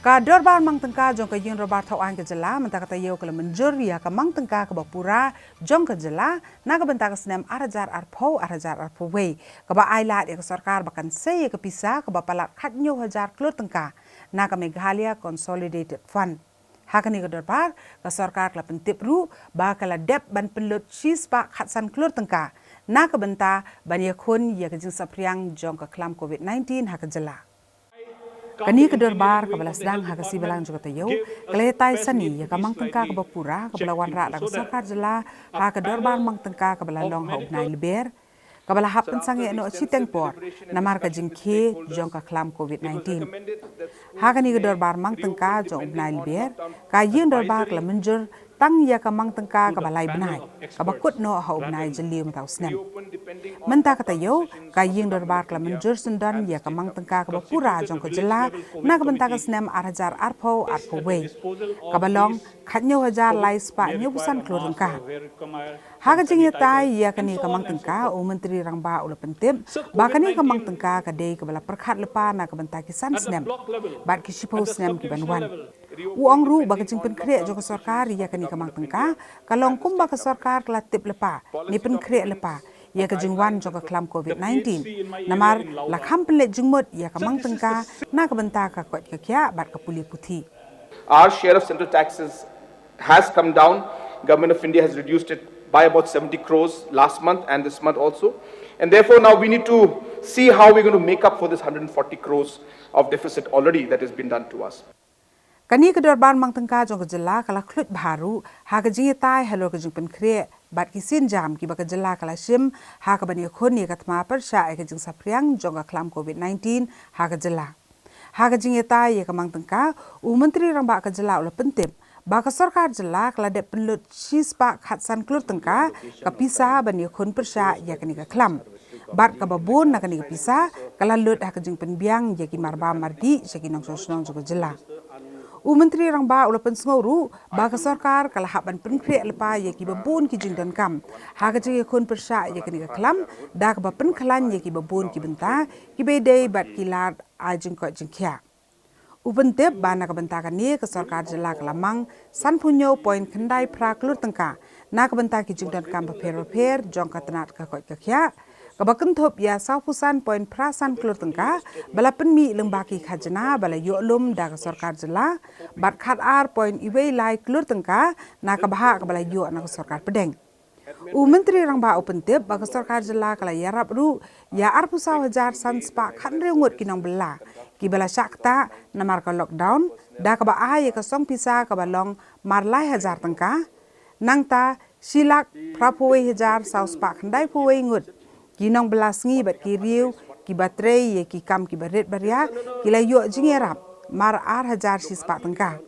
Ka dorbar mang tengka jong ka yin robar thau an ke jela menta kata yo kala menjur ya ka mang tengka ka bapura jong ka jela na ka benta ka snem arajar arpo we ka ba ailat ya ka sarkar bakan se ka pisa ka ba palat khatnyo hajar klot tengka na ka Meghalaya Consolidated Fund hakani ka dorbar ka sarkar la pentip ru ba kala dep ban penlut sis pa khatsan klot tengka na ka benta ban ya khun ya ka jing sapriang jong ka klam COVID-19 haka jela Kani ke dorbar kabala sedang haka si belang juga tayo keletai sani ya kamang tengka ke bapura kabala wanra dak sarkar jela haka dorbar mang tengka kabala long hau nai leber kabala hap pensang ya no chiteng por namar ka jingke jong ka klam COVID-19 haka ni ke dorbar mang tengka jong nai leber ka yin dorbar la menjur tang ya kamang tengka kabalai benai kabakut no hau nai jeli matau snem menta kata yo ka ying dorbar kala menjur sundan ya kamang tengka kabapura jong ko jela na kabenta ka snem arajar arpo we kabalong khatnyo hajar lai spa nyu busan klur tengka haga jing tai ya kani kamang tengka o menteri rangba ula pentim ba kani kamang tengka ka dei kabala perkhat lepa na kabenta kisan snem bat ki sipo snem ki banwan uang ru ba kajing pen kre jong sarkar ya kani kamang tengka kalong kumba ka sarkar kala tip lepa ni pen kre lepa ya kajing wan jong ka klam COVID-19 namar la khample jingmot ya kamang tengka na kabenta ka kot ka kya bat ka puli puthi our share of central taxes has come down. Government of India has reduced it by about 70 crores last month and this month also, and therefore now we need to see how we're going to make up for this 140 crores of deficit already that has been done to us. Kani ke dorban mang tengka jong ke jela kala khlut baru ha ke jing tai halo ke jing pen kre bat ki sin jam ki ba ke jela kala sim ha ka bani khon ni ka thma par sha ke jing sapriang jong ka klam COVID-19 ha ke jela ha ke jing tai ye ka mang tengka u menteri rang ba ke jela ula pentip ba ka sarkar jela kala de penlut sis pa khatsan klur tengka ka pisa bani khon par sha ya ke ni ka klam bat ka babon na ka ni ka pisa kala lut ha ke jing pen biang ye ki marba mardi se ki nong sosnong jong jela Menteri rangba ula pensngoru ba ka sarkar kala haban penkre lepa ye ki babun ki jingdan kam ha ka je khon persha ye ki klam da ka ba pen khlan ye ki babun ki benta ki be dei bat ki lar a jing ko jingkhya ubentep ba na ka benta ka ni ka sarkar jela kalamang san phunyo point khandai phra klur tangka na ka benta ki jingdan kam pher jong ka tanat ka ko ka khya kabakan thop ya saupusan point prasan klur tengka bala penmi lengbaki khajana bala yolum da sarkar jela bat khat ar point iwei lai klur tengka na kabha bala yo na sarkar pedeng menteri rangba open tip ba sarkar jela kala yarap ru ya arpusaw hajar sanspa khanre ngot kinang bela ki bala sakta na marka lockdown da kaba aye ka song pisa kabalong marlai hajar tengka nangta silak prapowe hajar sauspa khandai powe ngut Kinong belas ngi bat ki riu ki baterai ye ki kam ki baret baria ki la yo jingerap mar ar hajar sispa tengka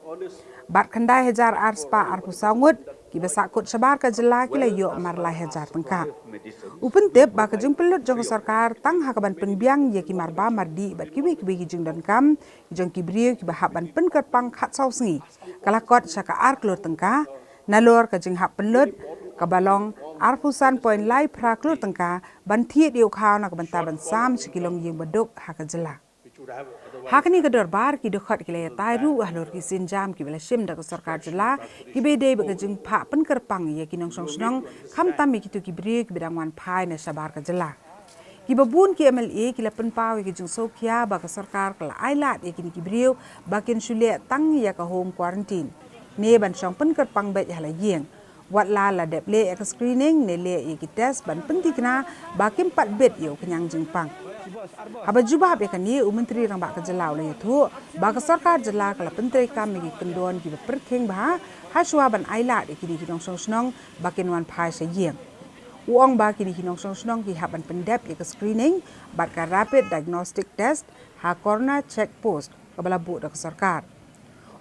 bat khandai hajar ar spa ar pusangut ki basak kot sabar ka jela ki la yo mar lai hajar tengka upen tip ba ka jing pelut jong sarkar tang hakaban penbiang ye ki marba mardi bat ki ki jing dan kam jong ki briu ki bahaban pen kerpang khat sau sngi kala kot saka ar klor tengka nalor ka jing hap pelut kabalong arpusan point lai praklur tengka banthi diu khaw na banta ban sam sikilong yeng baduk haka jela hakni ka dorbar ki dokhat ki le tai ru ahlor ki sin jam ki bela sim da sarkar jela ki be dei ba jing pha pen kerpang ye ki nong song snong kham tam ki tu ki bri ki bidang wan phai na sabar ka jela ki babun ki MLA ki la pen paw ki jing sokhia ba ka sarkar kala ailat ye ki ni ki briu ba kin sule tang ya ka home quarantine ne ban song pen kerpang be hala yeng wat la dep le ek screening ne le ki test ban pentikna bakim pat bet yo kenyang jingpang haba juba be kani menteri rang ba ka jela le thu ba ka sarkar jela kala pentri kam mi kendon ki perkheng ba ha shwa ban aila ki ni nong song snong bakin wan phai se yeng uang ba ki ni nong song snong ki haban pendep ek screening bat ka rapid diagnostic test ha corona check post kabala bu da sarkar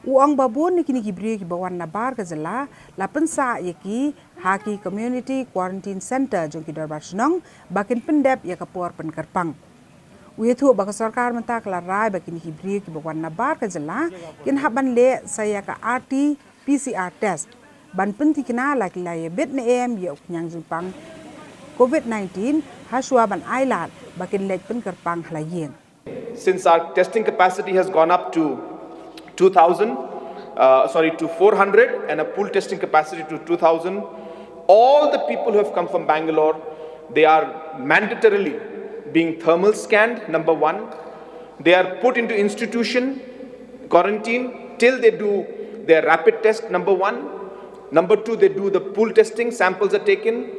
Uang babun ni kini kibri ki bawan nabar ka jela la pensa yeki haki community quarantine center jong ki darbar snong bakin pendep ya kapor pen kerpang uyethu ba sarkar menta kala rai bakin kibri ki bawan nabar ka jela kin haban le saya ka RT PCR test ban penti kina laki la ye bet ne em ye nyang jingpang COVID-19 haswa ban ailat bakin lek pen kerpang hlayeng Since our testing capacity has gone up to to 400 and a pool testing capacity to 2,000. All the people who have come from Bangalore, they are mandatorily being thermal scanned, number one. They are put into institution, quarantine, till they do their rapid test, number one. Number two, they do the pool testing, samples are taken.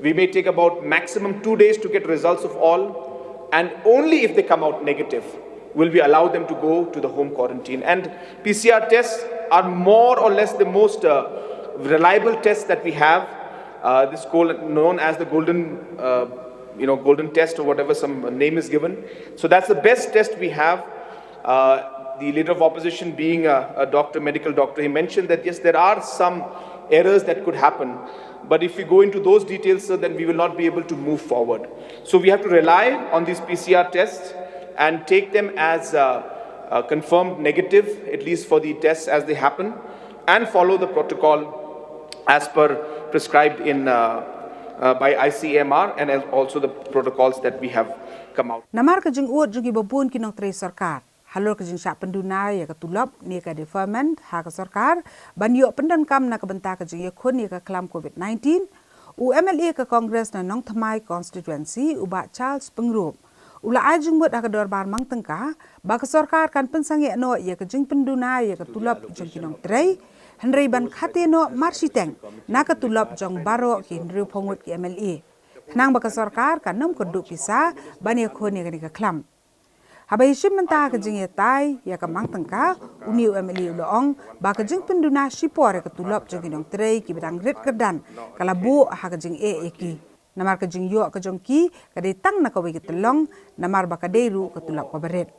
We may take about maximum 2 days to get results of all. And only if they come out negative will we allow them to go to the home quarantine. And PCR tests are more or less the most reliable tests that we have. This known as the golden test or whatever some name is given. So that's the best test we have. The leader of opposition being a doctor, medical doctor, he mentioned that yes, there are some errors that could happen. But if we go into those details, sir, then we will not be able to move forward. So we have to rely on these PCR tests and take them as confirmed negative, at least for the tests as they happen, and follow the protocol as per prescribed in by ICMR and also the protocols that we have come out. Namar ka jing uot jugi babun kinong tre sarkar. Halor ka jing sa pendunai ya ka tulap ni ka deferment ha ka sarkar banyo pendan kam na ka benta ka jing yakun ni ka klam COVID-19 u MLA ka Congress na Nong Thamai constituency u ba Charles Pengrup ula ajung buat ka dorbar mang tengka ba ka sarkar kan pensangi no ya ka jing pendunai ya ka tulap jing kinong tre Henry ban khate no marsiteng na ka tulap jong baro ki Henry Phongwit ki MLA nang ba ka sarkar kan nom ko du pisa bani khon ni ka klam Habai shimenta ka jing tai ya ka mang tangka uni UMLE uloong ba ka jing penduna shipore ka tulop jong kinong trei ki bidang rit kedan kala bu ha ka jing eki namar ka jing yo ka jong ki ka dei tang na ka wi telong namar ba ka deiru ka tulop ka beret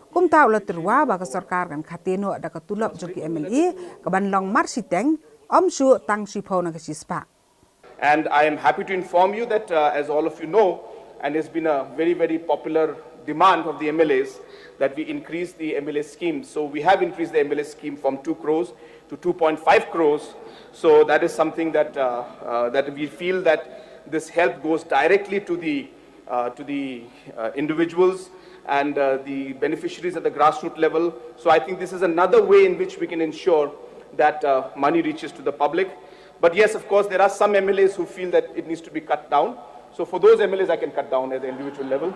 kum ta ulat terwa ba ka sarkar kan khateno ada ka tulop jong ki MLE ka ban long marsiteng om shu tang shipo na ka sispa. And I am happy to inform you that as all of you know, and it's been a very, very popular demand of the MLAs that we increase the MLA scheme. So we have increased the MLA scheme from 2 crores to 2.5 crores. So that is something that that we feel that this help goes directly to the individuals and the beneficiaries at the grassroots level. So I think this is another way in which we can ensure that money reaches to the public. But yes, of course, there are some MLAs who feel that it needs to be cut down. So for those MLAs, I can cut down at the individual level.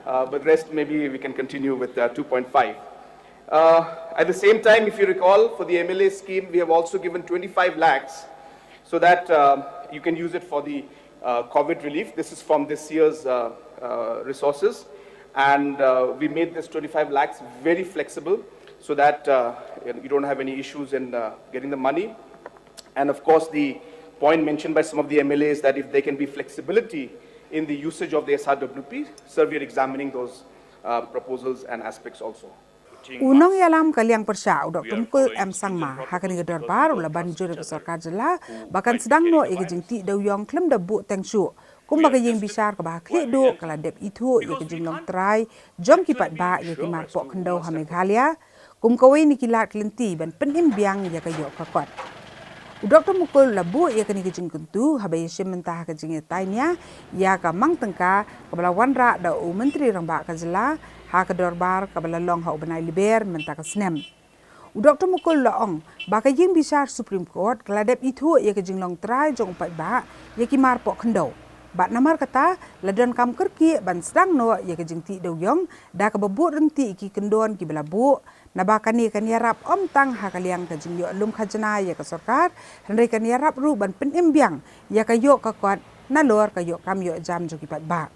But rest, maybe we can continue with 2.5. At the same time, if you recall, for the MLA scheme, we have also given 25 lakhs so that you can use it for the COVID relief. This is from this year's resources. And we made this 25 lakhs very flexible so that you don't have any issues in getting the money. And of course, the point mentioned by some of the MLAs that if there can be flexibility in the usage of the SRWP, sir, we are examining those proposals and aspects also. Unang yalam kaliang persya udah tungkul sangma hakan gedor bar ula banjur ke sarkar jela bahkan sedang no igejing ti daw yong klem da bu tengshu kum baga yeng bisar ka ba khle do kala dep itu igejing long trai jom kipat ba ye ki mar pok kendau ha Meghalaya kum kawai ni kilat klenti ban penim biang ya ka yok ka kot Dr. Mukul labu ia kini kejing kentu habai mentah kejing tanya ia ka mang tengka kabala wanra da u menteri ramba ka jela ha ka dorbar kabala long ha benai liber mentah ka snem Dr. Mukul laong ba ka ying bisar Supreme Court keladep itu ia kejing long trai jong pai ba ia ki mar pok kendau bat namar kata ladon kam kerki ban sedang no ia kejing ti dau yong da ka babut renti ki kendon ki belabu Nabakani kan yarap om tang hakaliang kajing yo lum khajana ya ka sarkar henry kan yarap ru ban penimbiang ya ka yo ka kwat nalor ka yo kam yo jam jo kipat ba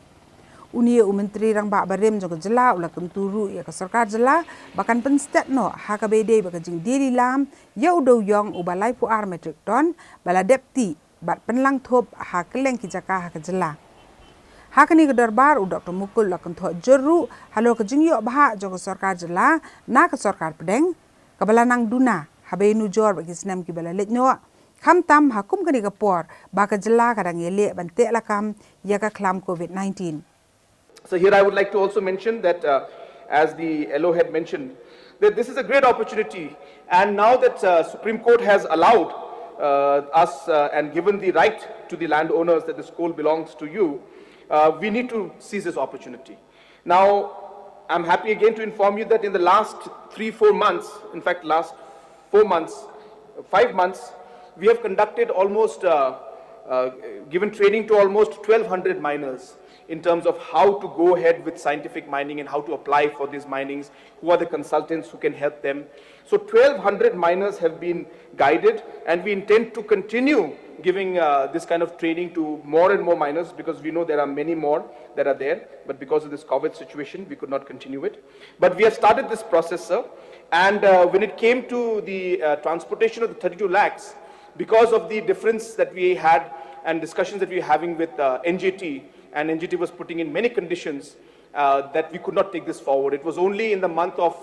uni menteri rang ba barem jo jela ula kenturu ya ka sarkar jela bahkan penstat no ha ka bede ba kajing diri lam ya udo yong ubalai pu ar metric ton bala depti bat penlang thop ha keleng ki jaka ha ka jela Hakani ke darbar u Dr. Mukul lakan thok jeru halo ke jingyo bah jo ke sarkar jela na ke sarkar pedeng kabala nang duna habe nu jor bagi senam ki bala letno kham tam hakum kani ke por ba ke jela kadang ele bante lakam ya ka klam COVID-19 So here I would like to also mention that as the LO had mentioned that this is a great opportunity and now that Supreme Court has allowed us and given the right to the landowners that this coal belongs to you we need to seize this opportunity. Now, I'm happy again to inform you that in the last 3-4 months, in fact, last 4 months, 5 months, we have conducted almost, given training to almost 1,200 miners in terms of how to go ahead with scientific mining and how to apply for these minings, who are the consultants who can help them. So 1,200 miners have been guided, and we intend to continue giving this kind of training to more and more miners, because we know there are many more that are there, but because of this COVID situation, we could not continue it. But we have started this process, sir, and when it came to the transportation of the 32 lakhs, because of the difference that we had and discussions that we were having with NGT, and NGT was putting in many conditions that we could not take this forward. It was only in the month of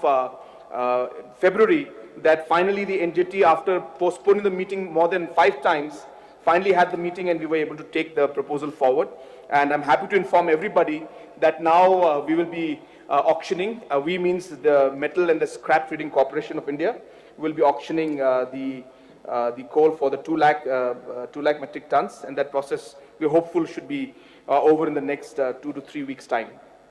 February that finally the NGT, after postponing the meeting more than 5 times, finally had the meeting and we were able to take the proposal forward. And I'm happy to inform everybody that now we will be auctioning. We means the Metal and the Scrap Trading Corporation of India will be auctioning the coal for the 2 lakh metric tons, and that process we're hopeful should be over in the next 2 to 3 weeks' time.